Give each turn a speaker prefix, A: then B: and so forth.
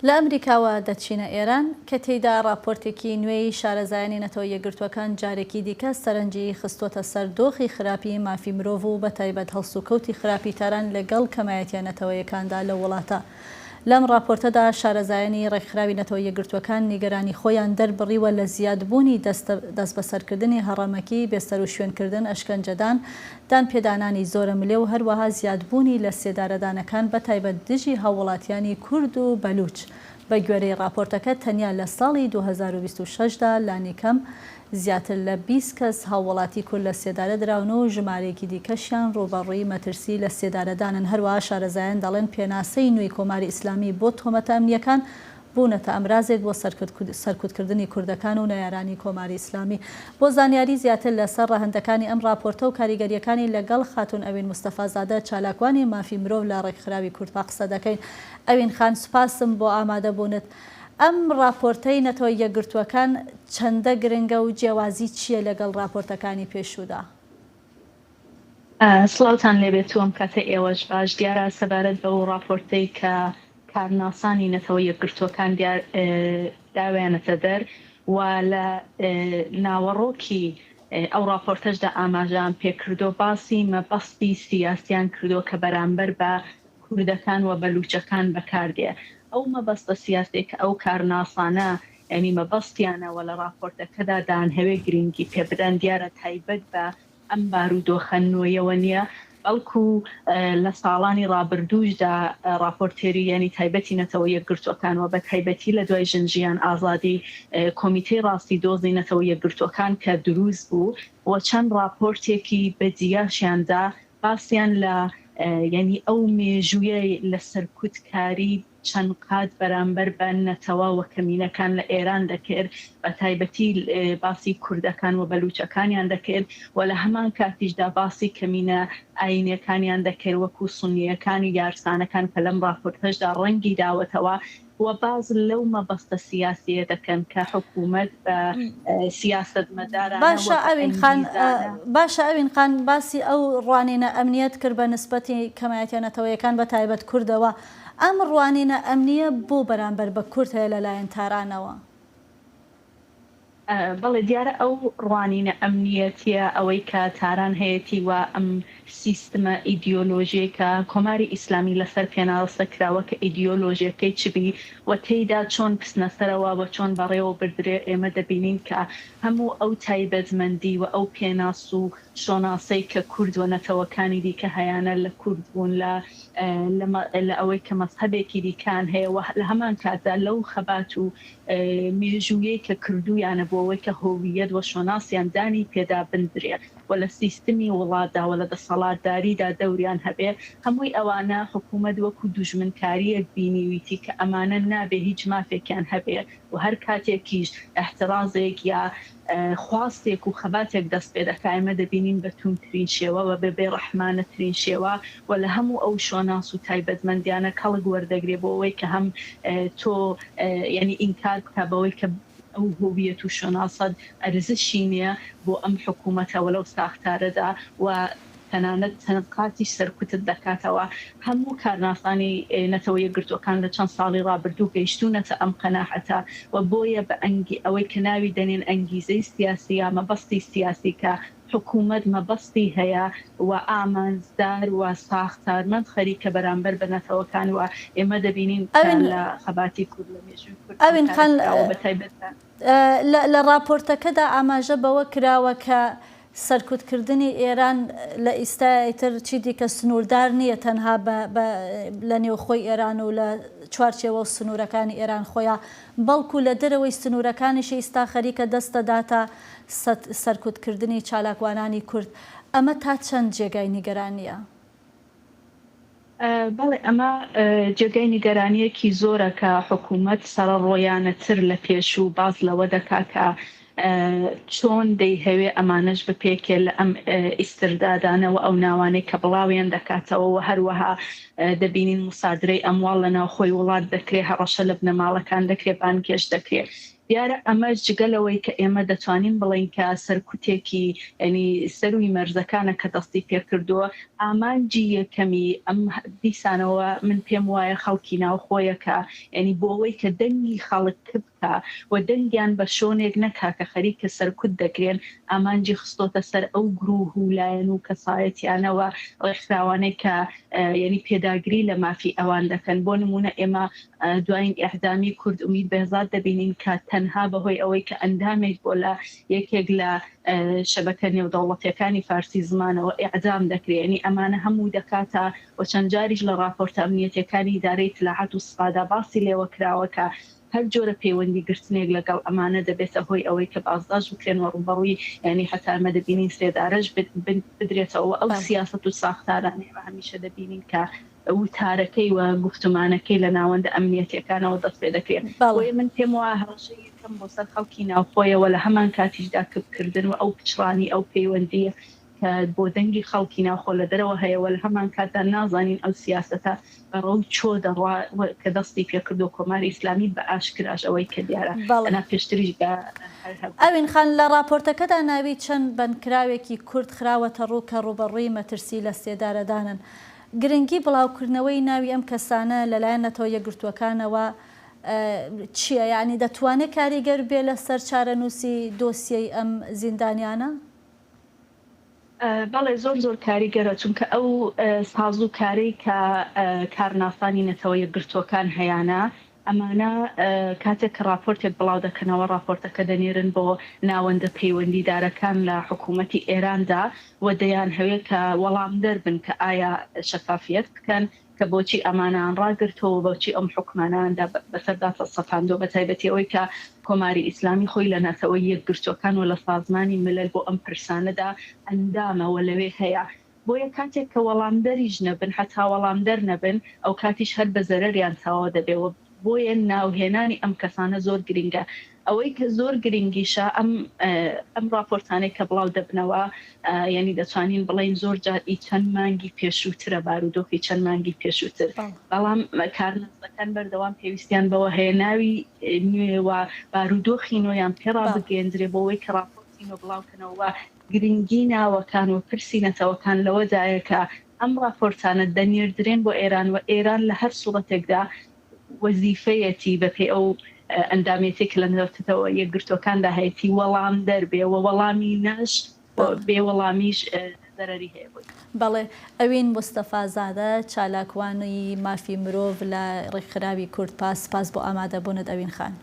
A: لە ئەمریکاوە دەچینە ئێران کە تێیدا راپۆرتێکی نوێی شارەزایانی نەتەوە یەکگرتووەکان جارێکی دیکە سەرنجی خستوتە سەر دۆخی خراپی مافی مرۆڤ و بەتایبەت هەڵسوکەوتی خراپی تاران لەگەڵ کەمایەتیە نەتەوەیەکاندا لە وڵاتە. لەم راپۆرتەدا شارەزایانی ڕێکخراوی نەتەوە یەکگرتووەکان نیگەرانی خۆیان دەربڕیوە لە زیادبوونی دەست بەسەرکردنی هەڕەمەکی بێسەر و شوێنکردن ئەشکەنجەدان دانپێدانانی زۆرە ملێ و هەروەها زیادبوونی لە سێدارەدانەکان بەتایبەت دژی هاوڵاتیانی کورد و بەلوچ. بە گوێرەی راپۆرتەکە تەنیا لە ساڵی 2026دا لانیکەم زیاتر لە 20 کەس هاوڵاتی کورد لە سێدارە دراون و ژمارەیەکی دیکەشیان ڕوبەڕووی مەترسی لە سێدارەدانن. هەروەها شارەزایان دەڵێن پێناسەی نوێی کۆماری ئیسلامی بۆ تۆمەتە ئەمنیەکان بوونەتە ئەمرازێک بۆ سەرکوتکردنی کوردەکان و نەیارانی کۆماری ئیسلامی. بۆ زانیاری زیاتر لەسەر ڕەهەندەکانی ئەم راپۆرتە و کاریگەریەکانی لەگەڵ خاتون ئەوین مستەفازادە چالاکوانی مافی مرۆڤ لە ڕێکخراوی کوردپا قسە دەکەین. ئەوین خان سوپاسم بۆ ئامادەبوونت. ئەم راپۆرتەی نەتەوە یەکگرتووەکان چەندە گرنگە و جیاوازی چییە لەگەڵ راپۆرتەکانی پێشوودا؟
B: سڵاوتان لێبێتووەم کاتە ئێوەش باش. دیارە سەبارەت بە ئەو راپۆرتەی کە کارناسانی نەتەوە یەکگرتووەکان داوێنەتە دەر و لە ناوەڕۆکی ئەو راپۆرتەشدا ئاماژەیان پێکردو باسی مەبەستی سیاسیان کردو کە بەرامبەر بە کوردەکان و بەلوچەکان بەکاردێ. ئەو مەبەستە سیاسێک ئەو کارناسانە یعنی مەبەستیانەوە لە راپۆرتەکەدا دانهەوێ گرنگی پێ بدەن دیارە تایبەت بە ئەم بارودۆخە نوێیەوە نییە، بەڵکو لە ساڵانی ڕابردووشدا راپۆرتێری یعنی تایبەتی نەتەوە یەکگرتووەکان و بە تایبەتی لە دوای ژنجیان ئازادی کۆمیتەی ڕاستی دۆزی نەتەوە یەکگرتووەکان کە دروست بوو و چەند راپۆرتێکی بەجیاشیاندا باسییان لە یعنی ئەو مێژوویە لە سەرکوتکاری چەند قات بەرامبەر بە نەتەوە و کەمینەکان لە ئێران دەکرد، بە تایبەتی باسی کوردەکان و بەلوچەکانیان دەکرد و لە هەمان کاتیشدا باسی کەمینە ئاینەکانیان دەکرد وەکو سونیەکانی یارسانەکان کە لەم راپۆرتەشدا ڕەنگی داوەتەوە و باز لەو مەبەستە سیاسیە دەکەن کە حکوومەت بە سیاستمەداران.
A: باشە ئەوین خان باسی ئەو ڕوانینە ئەمنیەت کرد بە نسبەتی کەمایەتیە نەتەوەیەکان بە تایبەت کوردەوە. ئەم ڕوانینە ئەمنیە بۆ بەرامبەر بە کورد هەیە لەلایەن تارانەوە؟
B: بەڵێ دیارە ئەو ڕوانینە ئەمنیەتیە ئەوەی کە تاران هەیەی و ئەم سیستمە ئیدیۆلۆژیەکە کۆماری ئیسلامی لەسەر پێناوەستە کراوە کە ئیدیۆلۆژیەکەی چبی و تێیدا چۆن پسنەسەرەوە و چۆن بەڕێوە بردرێ ئێمە دەبینین کە هەموو ئەو تایبەتمەندی و ئەو پێناس و شۆناسەی کە کورد و نەتەوەکانی دیکە هەیانە لە کورد بوون لە ئەوەی کە مەزهەبێکی دیکان هەیە و لە هەمان کاتدا لەو خەبات و مێژوویەی کە کردویانە بۆ ئەوەی کە هۆویەت و شۆناسیان دانی پێدا بندرێ و لە سیستمی وڵاتدا و لە دەسەڵاتداریدا دەوریان هەبێ. هەمووی ئەوانە حکوومەت وەکو دوژمنکاریەک بینیویتی کە ئەمانە نابێ هیچ مافێکیان هەبێ و هەر کاتێکیش احترازێک یا خواستێک و خەباتێک دەست پێ دەکا ئێمە دەبینین بە توندترین شێوە و بەبێ ڕەحمانەترین شێوە و لە هەموو ئەو شۆناس و تایبەتمەندیانە کەڵک وەردەگرێ بۆ ئەوەی کە هەم تۆ یعنی ئینکار بکە بەوەی کە ئەو هۆویەت و شۆناسەد ئەرزشی نییە بۆ ئەم حکوومەتەوە لەو ساختارەدا و تەنانەت تەنقاتی سەرکوتت دەکاتەوە. هەموو کارناسانی نەتەوە یەکگرتووەکان لە چەند ساڵی ڕابردوو گەیشتوونەتە ئەم قەناحەتە و بۆیە بە ئەوەی کە ناوی دەنێن ئەنگیزەی سیاسی یا مەبەستی سیاسی کە حکوومەت مەبەستی هەیە و ئامانزدار و ساختارمەند خەریکە بەرامبەر بە نەتەوەکان و ئێمە دەبینین لە خەباتی کورد لە مێژووی کورد
A: ئەوین خان لە راپۆرتەکەدا ئاماژە بەوە کراوە کە سەرکوتکردنی ئێران لە ئیستایتر چی دیکە سنووردار نییە تەنها لە نێوخۆی ئێران و لە چوارچێوە و سنوورەکانی ئێران خۆیان، بەڵکو لە دەرەوەی سنوورەکانیش ئێستا خەریکە دەستەداتە سەرکوتکردنی چالاکوانانی کورد. ئەمە تا چەند جێگای نیگەرانیە؟
B: بەڵێ ئەمە جێگای نیگەرانیەکی زۆرە کە حکوومەت سەرڕۆیانەتر لە پێش و باز لەوە دەکا کە چۆن دەیهەوێ ئەمانەش بپێکێ لە ئەم ئیستردادانەوە ئەو ناوانەی کە بڵاویان دەکاتەوە و هەروەها دەبینین مسادرەی ئەمواڵ لە ناوخۆی وڵات دەکرێت، هەڕەشە لە بنەماڵەکان دەکرێت، بانگێش دەکرێت. دیارە ئەمە جگەلەوەی کە ئێمە دەتوانین بڵین کە سەرکوتێکی ینی سەروی مەرزەکانە کە دەستی پێ کردووە ئامانجی یەکەمی ئەم دیسانەوە من پێم وایە خەڵکی ناوخۆیەکە ینی بۆ ئەوەی کە دەنگی خەڵک بکە و دەنگیان بە شۆنێک نەکا کە خەریکە سەرکوت دەکرێن ئامانجی خستۆتە سەر ئەو گروه و لایەن و کەسایەتیانەوە ڕێکخراوانەی کە ینی پێداگری لە مافی ئەوان دەکەن بۆ نمونە ئێمە دوایین ئیعدامی کورد ئومید بەهزاد دەبینین کە تەنها بەهۆی ئەوەی کە ئەندامێک بۆ لە یەکێک لە شەبەکە نێودەوڵەتیەکانی فارسی زمانەوە ئیعدام دەکرێت ینی ئەمانە هەموو دەکاتە و چەند جاریش لە راپۆرتە ئەمنیەتەکانی ئیدارەی اطلاعات و سپادا باسی لێوە کراوەکە هەر جۆرە پەیوەندی گرتنێک لەگەڵ ئەمانە دەبێتە هۆی ئەوەی کە بازداش بکرێنەوە ڕوبەڕووی ینی حتا ئەمە دەبینین سێدارەش بدرێتەوە ئەو سیاست و ساختارانێ هەمیشە دەبینین کە وتارەکەی و گفتمانەکەی لە ناوەندە ئەمنیەتەکانەوە دەست پێ دەکرێت من پێم وایە هەڵەشەی یەکەم بۆ سەر خەڵکی ناوخۆیەوە لە هەمان کاتیشدا کردن و ئەو پچڕانی ئەو پەیوەندیە کە بۆ دەنگی خەڵکی ناوخۆ لە دەرەوە هەیەوە لە هەمان کاتدا نازانین ئەو سیاسەتە بەڕەو چۆ دەڕوا کە دەستی پێکردو کۆماری ئیسلامی بە ئاشکراش ئەوەی کە دیارە ئەنا پێشتریش
A: ئەوین خان لە راپۆرتەکەدا ناوی چەند بەندکراوێکی کورد خراوەتە ڕوو کە ڕوبەڕووی مەترسی لە سێدارەدانن گرنگی بڵاوکردنەوەی ناوی ئەم کەسانە لەلایەن نەتەوە یەکگرتووەکانەوە چییە یعنی دەتوانێت کاریگەر بێ لە سەر چارەنووسی دۆسیەی ئەم زیندانیانە؟
B: بەڵێ زۆر کاریگەرە چونکە ئەو ساز و کارەی کە کارناسانی نەتەوە یەکگرتووەکان هەیەە ئەمانە کاتێک کە راپۆرتێک بڵاو دەکەنەوە راپۆرتەکە دەنێرن بۆ ناوەندە پەیوەندیدارەکان لە حکوومەتی ئێراندا و دەیان هەوێت کە وەڵام دەربن کە ئایا شەفافیت بکەن کە بۆچی ئەمانان ڕاگرتەوە بۆچی ئەم حکوماناندا بەسەرداتە سەفاندۆ بە تایبەتی ئەوەی کە کۆماری ئیسلامی خۆی لە ناتەوەی یەکگرتووەکان و لە سازمانی ملل بۆ ئەم پرسانەدا ئەندامەوە لەوێ هەیە بۆیە کاتێک کە وەڵامدەریش نەبن حتا وەڵامدەر نەبن ئەو کاتیش هەر بە زەرەریان چاوە دەبێەوە بۆیە ناوهێنانی ئەم کەسانە زۆر گرنگە ئەوەی کە زۆر گرنگیشە ئەم راپۆرتانەی کە بڵاو دەبنەوە ینی دەتوانین بڵین زۆر جاری چەند مانگی پێشووترە بارودۆخی چەند مانگی پێشووتر بەڵام کارنەزەکان بەردەوام پێویستیان بەوە هەیە ناوی نوێوە بارودۆخی نۆیان پێڕا بگەێنرێ بۆەوەی کە راپۆرتی نۆ بڵاوکەنەوە گرنگی ناوەکان و پرسی نەتەوەکان لەوەدایەکە ئەم راپۆرتانە دەنێردرێن بۆ ئێران و ئێران لە هەر سوڵەتێکدا وەزیفەیەتی بەپێ ئەو ئەندامێتێک لە نەوتەوە یەکگرتوەکاندا هەیەی وەڵام دەربێەوە وەڵامی نەش بێ وەڵامیش زەرەری هەیە بووی
A: بەڵێ ئەوین مستەفازادە چالاکوانی مافی مرۆڤ لە ڕێکخراوی کورد پاس بۆ ئامادەبوونت ئەوین خان.